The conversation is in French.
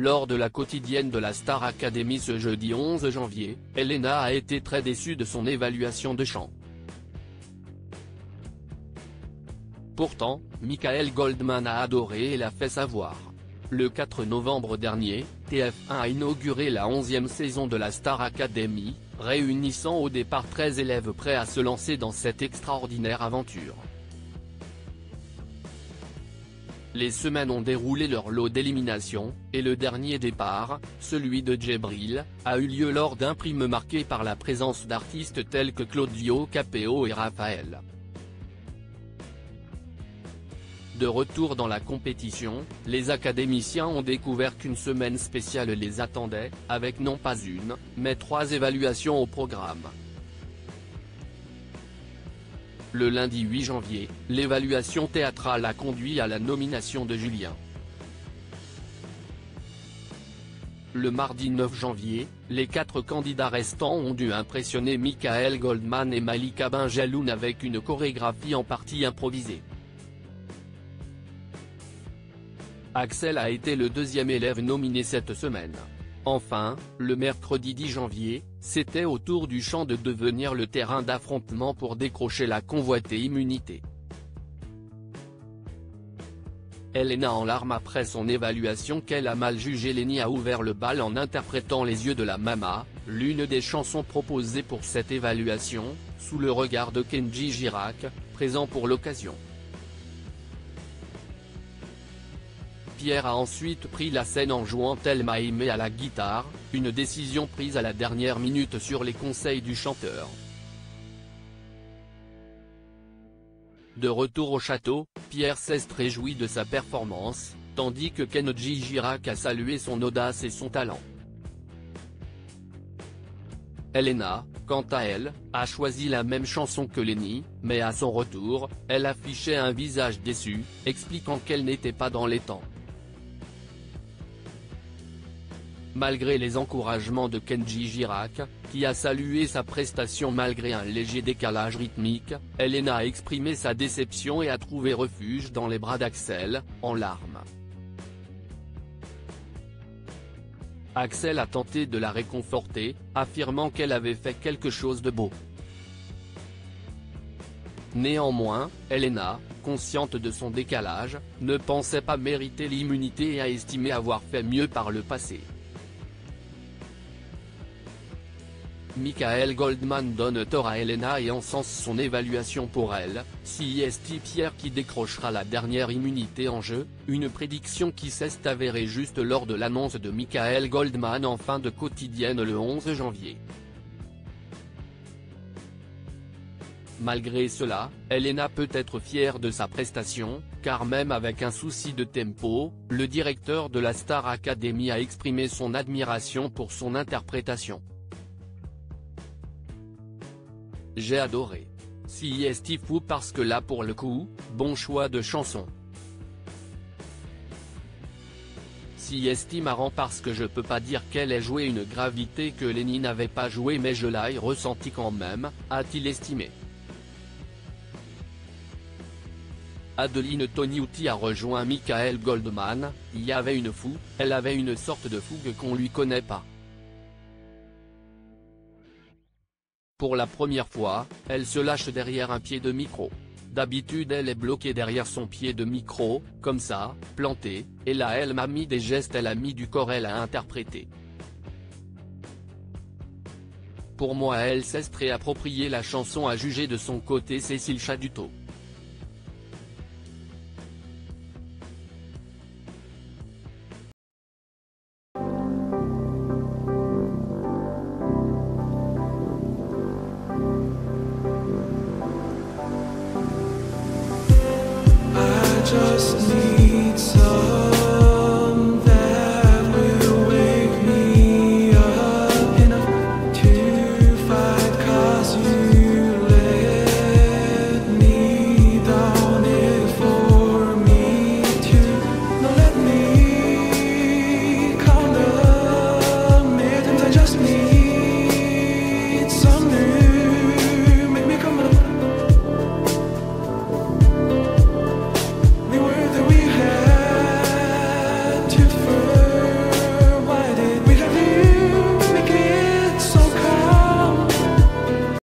Lors de la quotidienne de la Star Academy ce jeudi 11 janvier, Elena a été très déçue de son évaluation de chant. Pourtant, Michael Goldman a adoré et l'a fait savoir. Le 4 novembre dernier, TF1 a inauguré la 11e saison de la Star Academy, réunissant au départ 13 élèves prêts à se lancer dans cette extraordinaire aventure. Les semaines ont déroulé leur lot d'éliminations, et le dernier départ, celui de Djibril, a eu lieu lors d'un prime marqué par la présence d'artistes tels que Claudio Capéo et Raphaël. De retour dans la compétition, les académiciens ont découvert qu'une semaine spéciale les attendait, avec non pas une, mais 3 évaluations au programme. Le lundi 8 janvier, l'évaluation théâtrale a conduit à la nomination de Julien. Le mardi 9 janvier, les 4 candidats restants ont dû impressionner Michael Goldman et Malika Benjeloun avec une chorégraphie en partie improvisée. Axel a été le deuxième élève nominé cette semaine. Enfin, le mercredi 10 janvier, c'était au tour du chant de devenir le terrain d'affrontement pour décrocher la convoitée immunité. Elena en larmes après son évaluation qu'elle a mal jugée. Lenny a ouvert le bal en interprétant Les yeux de la Mama, l'une des chansons proposées pour cette évaluation, sous le regard de Kenji Girac, présent pour l'occasion. Pierre a ensuite pris la scène en jouant Thelma Aimée à la guitare, une décision prise à la dernière minute sur les conseils du chanteur. De retour au château, Pierre s'est réjoui de sa performance, tandis que Kenji Girac a salué son audace et son talent. Elena, quant à elle, a choisi la même chanson que Lenny, mais à son retour, elle affichait un visage déçu, expliquant qu'elle n'était pas dans les temps. Malgré les encouragements de Kenji Girac, qui a salué sa prestation malgré un léger décalage rythmique, Elena a exprimé sa déception et a trouvé refuge dans les bras d'Axel, en larmes. Axel a tenté de la réconforter, affirmant qu'elle avait fait quelque chose de beau. Néanmoins, Elena, consciente de son décalage, ne pensait pas mériter l'immunité et a estimé avoir fait mieux par le passé. Michael Goldman donne tort à Elena et encense son évaluation pour elle, c'est Pierre qui décrochera la dernière immunité en jeu, une prédiction qui s'est avérée juste lors de l'annonce de Michael Goldman en fin de quotidienne le 11 janvier. Malgré cela, Elena peut être fière de sa prestation, car même avec un souci de tempo, le directeur de la Star Academy a exprimé son admiration pour son interprétation. J'ai adoré. C'est fou parce que là pour le coup, bon choix de chanson. C'est marrant parce que je peux pas dire qu'elle ait joué une gravité que Lenny n'avait pas joué mais je l'ai ressenti quand même, a-t-il estimé. Adeline Toniutti a rejoint Michael Goldman, il y avait une fougue, elle avait une sorte de fougue qu'on lui connaît pas. Pour la première fois, elle se lâche derrière un pied de micro. D'habitude elle est bloquée derrière son pied de micro, comme ça, plantée, et là elle m'a mis des gestes, elle a mis du corps, elle a interprété. Pour moi elle s'est réapproprié la chanson, a jugé de son côté Cécile Chaduto. Just need